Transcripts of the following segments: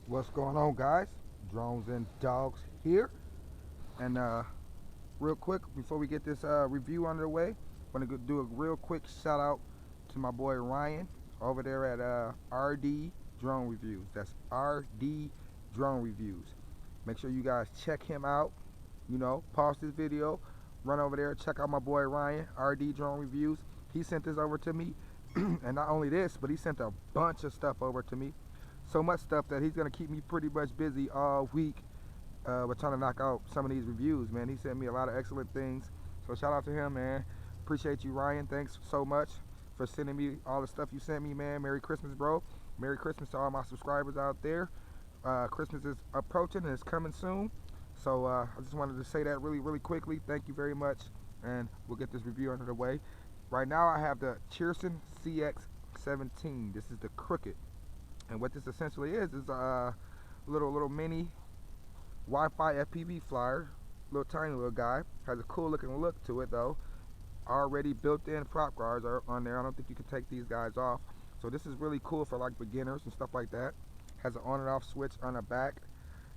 What's going on, guys? Drones and dogs here. And real quick, before we get this review underway, I'm going to do a real quick shout out to my boy Ryan over there at RD Drone Reviews. That's RD Drone Reviews. Make sure you guys check him out. Pause this video, run over there, check out my boy Ryan, RD Drone Reviews. He sent this over to me. And not only this, but he sent a bunch of stuff over to me. So much stuff that he's gonna keep me pretty much busy all week with trying to knock out some of these reviews, man. He sent me a lot of excellent things. So shout out to him, man. Appreciate you, Ryan. Thanks so much for sending me all the stuff you sent me, man. Merry Christmas, bro. Merry Christmas to all my subscribers out there. Christmas is approaching and it's coming soon. So I just wanted to say that really quickly. Thank you very much, and we'll get this review under the way. Right now I have the Cheerson Cx-17. This is the Cricket. And what this essentially is a little mini Wi-Fi FPV flyer, little tiny little guy. Has a cool looking look to it though. Already built-in prop guards are on there. I don't think you can take these guys off. So this is really cool for like beginners and stuff like that. Has an on and off switch on the back.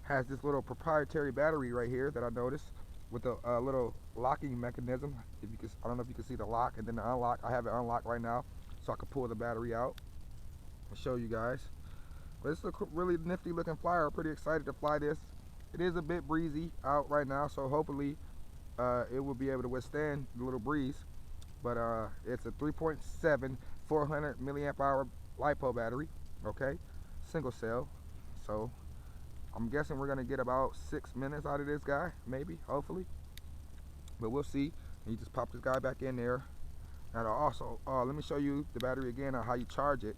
Has this little proprietary battery right here that I noticed with a little locking mechanism. If you can, I don't know if you can see the lock and then the unlock. I have it unlocked right now, so I can pull the battery out. I'll show you guys. But it's a really nifty looking flyer. I'm pretty excited to fly this. It is a bit breezy out right now, so hopefully it will be able to withstand the little breeze. But it's a 3.7 400 milliamp hour LiPo battery, okay, single cell. So I'm guessing we're gonna get about 6 minutes out of this guy, maybe, hopefully. But we'll see. And you just pop this guy back in there. And also, let me show you the battery again on how you charge it.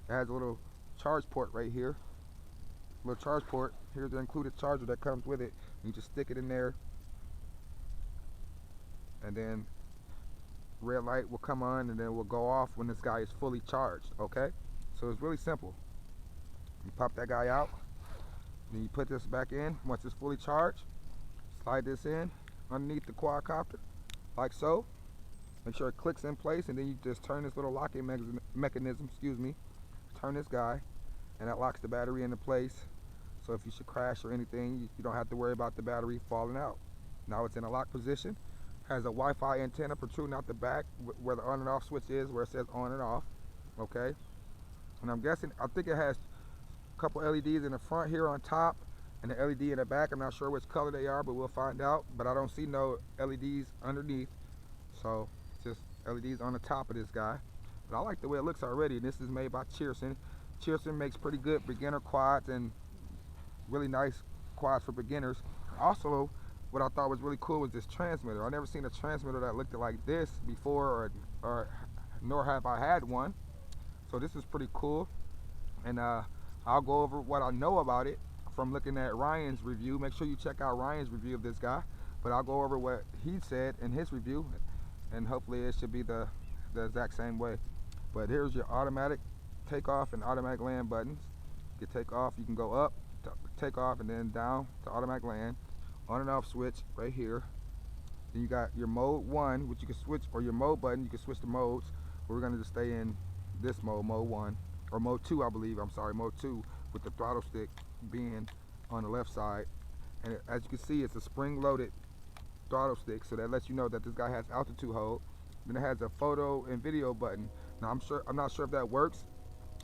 It has a little charge port right here. Little charge port. Here's the included charger that comes with it. You just stick it in there, and then red light will come on, and then it will go off when this guy is fully charged. Okay, so it's really simple. You pop that guy out, then you put this back in once it's fully charged. Slide this in underneath the quadcopter, like so. Make sure it clicks in place, and then you just turn this little locking mechanism. Turn this guy, and that locks the battery into place. So if you should crash or anything, you don't have to worry about the battery falling out. Now it's in a lock position. Has a Wi-Fi antenna protruding out the back where the on and off switch is, where it says on and off. Okay. And I'm guessing, I think it has a couple LEDs in the front here on top and the LED in the back. I'm not sure which color they are, but we'll find out. But I don't see no LEDs underneath. So just LEDs on the top of this guy. But I like the way it looks already. This is made by Cheerson. Cheerson makes pretty good beginner quads and really nice quads for beginners. Also, what I thought was really cool was this transmitter. I've never seen a transmitter that looked like this before, or nor have I had one. So this is pretty cool. And I'll go over what I know about it from looking at Ryan's review. Make sure you check out Ryan's review of this guy. But I'll go over what he said in his review, and hopefully it should be the exact same way. But here's your automatic takeoff and automatic land buttons. You can take off, you can go up to take off, and then down to automatic land. On and off switch right here. Then you got your mode 1, which you can switch, or your mode button, you can switch the modes. We're going to just stay in this mode, mode 1, or mode 2, I believe. I'm sorry, mode 2, with the throttle stick being on the left side. And as you can see, it's a spring-loaded throttle stick, so that lets you know that this guy has altitude hold. Then it has a photo and video button. Now I'm not sure if that works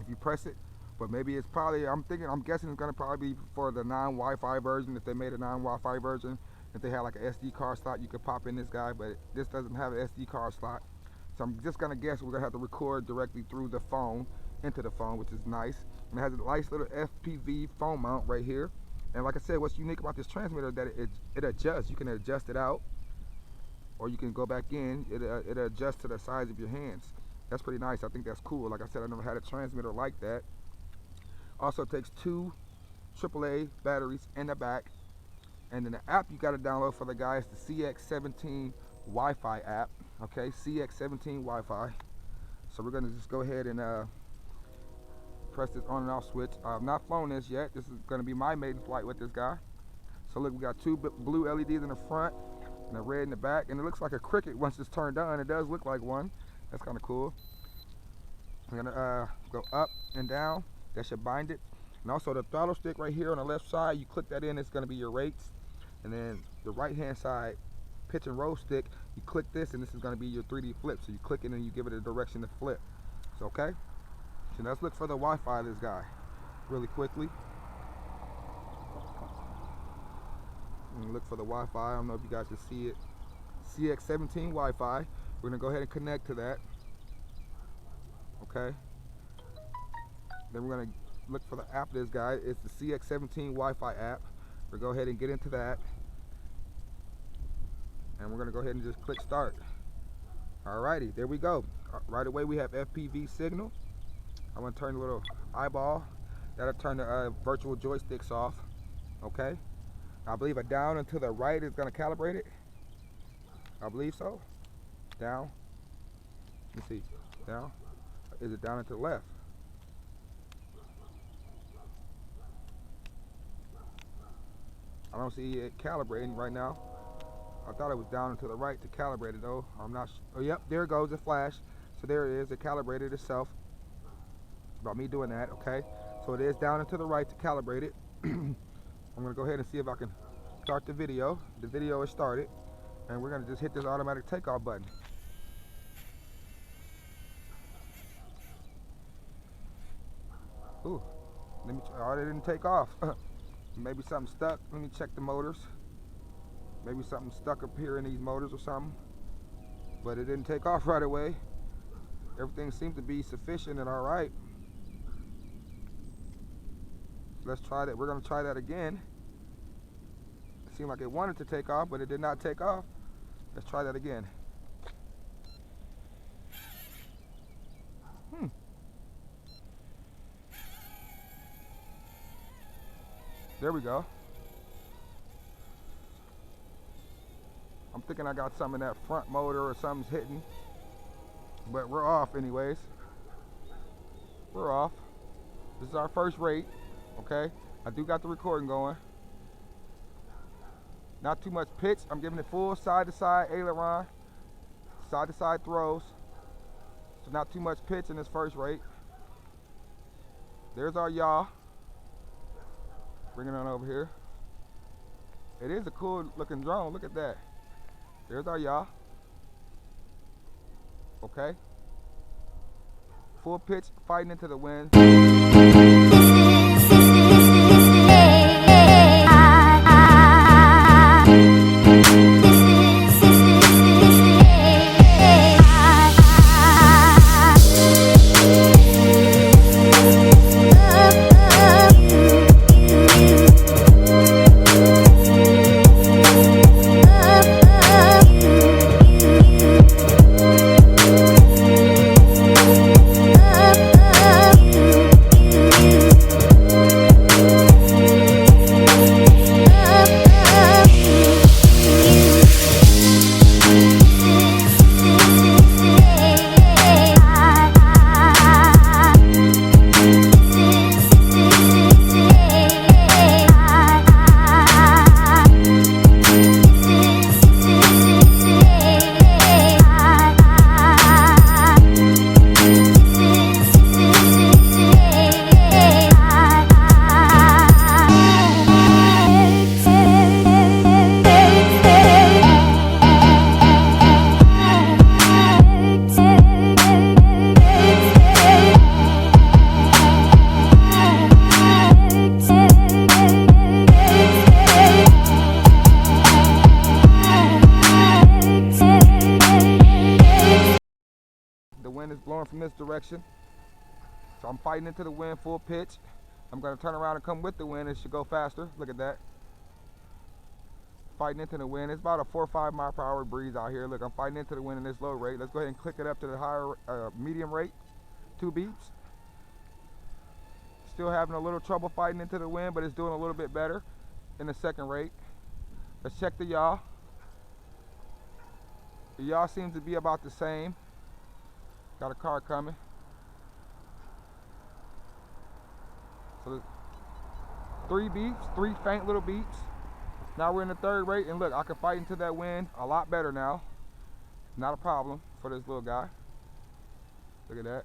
if you press it, but maybe it's probably, I'm guessing it's gonna probably be for the non-Wi-Fi version. If they made a non-Wi-Fi version, if they had like an SD card slot, you could pop in this guy, but this doesn't have an SD card slot. So I'm just gonna guess we're gonna have to record directly through the phone, into the phone, which is nice. And it has a nice little FPV phone mount right here. And like I said, what's unique about this transmitter that it adjusts. You can adjust it out, or you can go back in. It adjusts to the size of your hands. That's pretty nice. I think that's cool. Like I said, I never had a transmitter like that. Also takes 2 AAA batteries in the back. And then the app you got to download for the guys, the Cx-17 Wi-Fi app. Okay, Cx-17 Wi-Fi. So we're going to just go ahead and press this on and off switch. I've not flown this yet. This is going to be my maiden flight with this guy. So look, we got 2 blue LEDs in the front and a red in the back. And it looks like a Cricket once it's turned on. It does look like one. That's kind of cool. I'm gonna go up and down. That should bind it. And also the throttle stick right here on the left side, you click that in, it's going to be your rates. And then the right hand side pitch and roll stick, you click this and this is going to be your 3D flip. So you click it and you give it a direction to flip. So okay, so let's look for the Wi-Fi of this guy really quickly. And look for the Wi-Fi. I don't know if you guys can see it. Cx-17 Wi-Fi. We're going to go ahead and connect to that. Okay. Then we're going to look for the app of this guy. It's the Cx-17 Wi-Fi app. We'll go ahead and get into that. And we're going to go ahead and just click start. Alrighty, there we go. Right away we have FPV signal. I'm going to turn the little eyeball. That'll turn the virtual joysticks off. Okay. I believe a down and to the right is going to calibrate it. I believe so. Down. Let me see. Down. Is it down and to the left? I don't see it calibrating right now. I thought it was down and to the right to calibrate it though. I'm not sure. Oh, yep, there it goes. It flashed. So there it is. It calibrated itself. About me doing that, okay? So it is down and to the right to calibrate it. I'm going to go ahead and see if I can start the video. The video is started. And we're going to just hit this automatic takeoff button. Ooh, let me try. Oh, it didn't take off. Maybe something stuck. Let me check the motors. Maybe something stuck up here in these motors or something. But it didn't take off right away. Everything seems to be sufficient and alright. Let's try that. We're going to try that again. It seemed like it wanted to take off, but it did not take off. Let's try that again. There we go. I'm thinking I got some in that front motor or something's hitting. But we're off anyways. We're off. This is our first rate. Okay. I do got the recording going. Not too much pitch. I'm giving it full side to side aileron. Side to side throws. So not too much pitch in this first rate. There's our yaw. Bring it on over here. It is a cool looking drone. Look at that. There's our yaw. Okay. Full pitch, fighting into the wind. Is blowing from this direction, so I'm fighting into the wind full pitch. I'm going to turn around and come with the wind. It should go faster. Look at that. Fighting into the wind. It's about a 4 or 5 mile per hour breeze out here. Look, I'm fighting into the wind in this low rate. Let's go ahead and click it up to the higher medium rate. 2 beats. Still having a little trouble fighting into the wind, but it's doing a little bit better in the second rate. Let's check the yaw. The yaw seems to be about the same. Got a car coming. So 3 beeps, 3 faint little beeps. Now we're in the third rate, and look, I can fight into that wind a lot better now. Not a problem for this little guy. Look at that.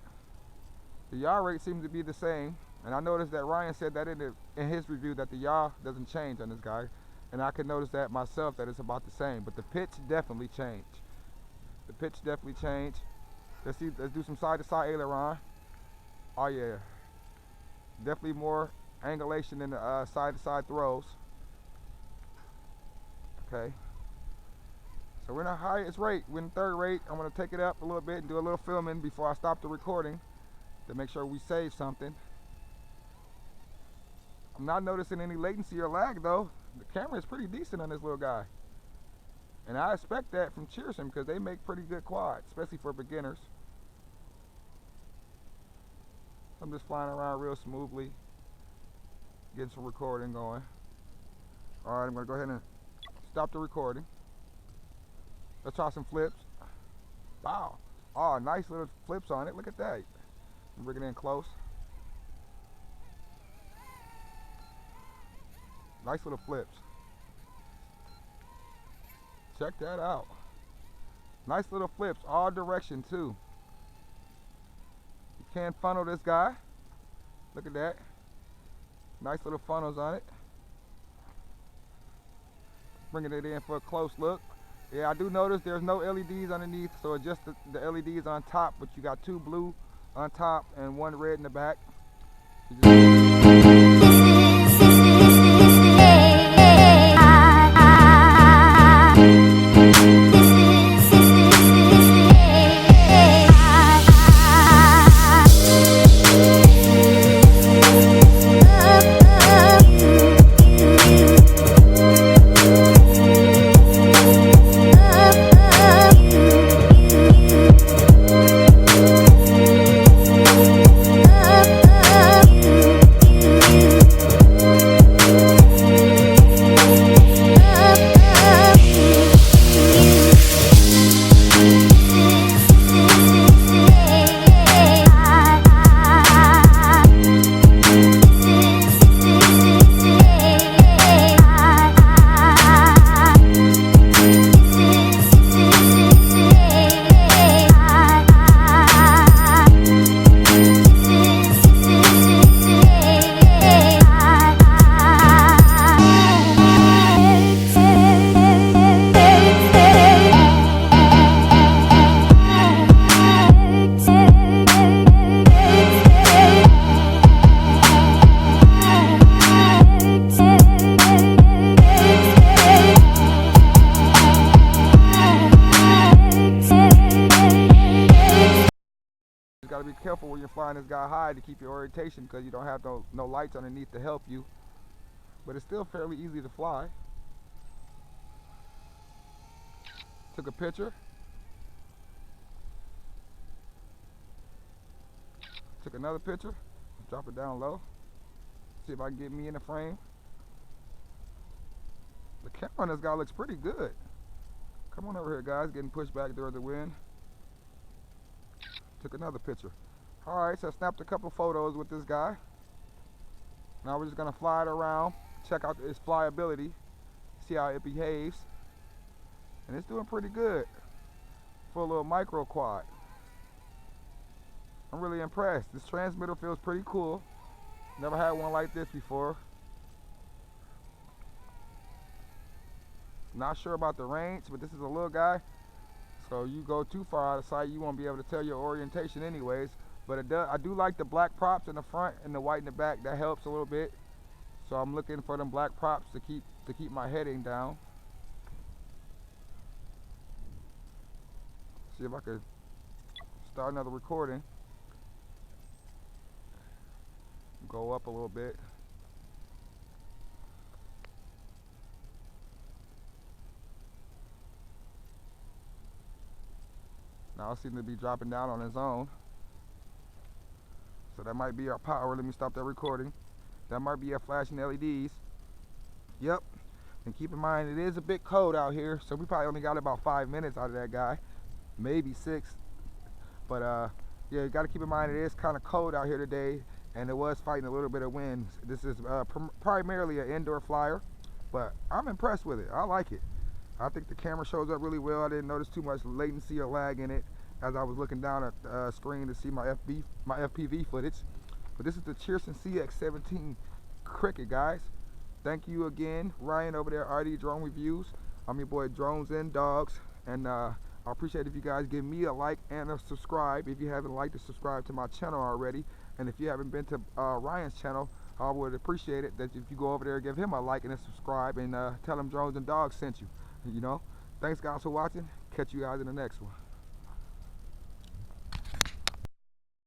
The yaw rate seems to be the same. And I noticed that Ryan said that in his review that the yaw doesn't change on this guy. And I can notice that myself, that it's about the same. But the pitch definitely changed. The pitch definitely changed. Let's do some side to side aileron. Oh yeah. Definitely more angulation in the side to side throws. Okay. So we're in the highest rate. We're in third rate. I'm going to take it up a little bit and do a little filming before I stop the recording to make sure we save something. I'm not noticing any latency or lag though. The camera is pretty decent on this little guy. And I expect that from Cheerson because they make pretty good quads, especially for beginners. I'm just flying around real smoothly, getting some recording going. Alright, I'm going to go ahead and stop the recording. Let's try some flips. Wow. Oh, nice little flips on it. Look at that. Bring it in close. Nice little flips. Check that out. Nice little flips, all direction too. You can funnel this guy. Look at that. Nice little funnels on it. Bringing it in for a close look. Yeah, I do notice there's no LEDs underneath, so it's just the LEDs on top, but you got 2 blue on top and 1 red in the back. Got to be careful when you're flying this guy high to keep your orientation because you don't have no lights underneath to help you. But it's still fairly easy to fly. Took a picture. Took another picture. Drop it down low. See if I can get me in the frame. The camera on this guy looks pretty good. Come on over here, guys. Getting pushed back during the wind. Took another picture. Alright, so I snapped a couple photos with this guy. Now we're just going to fly it around, check out its flyability, see how it behaves. And it's doing pretty good for a little micro quad. I'm really impressed. This transmitter feels pretty cool. Never had one like this before. Not sure about the range, but this is a little guy. So you go too far out of sight, you won't be able to tell your orientation anyways. But I do like the black props in the front and the white in the back. That helps a little bit. So I'm looking for them black props to keep my heading down. See if I could start another recording. Go up a little bit. Now it seems to be dropping down on its own. So that might be our power. Let me stop that recording. That might be our flashing LEDs. Yep. And keep in mind, it is a bit cold out here, so we probably only got about 5 minutes out of that guy. Maybe 6. But yeah, you got to keep in mind it is kind of cold out here today, and it was fighting a little bit of wind. This is primarily an indoor flyer, but I'm impressed with it. I like it. I think the camera shows up really well. I didn't notice too much latency or lag in it as I was looking down at the screen to see my FPV footage. But this is the Cheerson Cx-17 Cricket, guys. Thank you again, Ryan over there, RD Drone Reviews. I'm your boy Drones and Dogs, and I appreciate if you guys give me a like and a subscribe. If you haven't liked to subscribe to my channel already, and if you haven't been to Ryan's channel, I would appreciate it that if you go over there, give him a like and a subscribe, and tell him Drones and Dogs sent you. You know, thanks guys for watching. Catch you guys in the next one.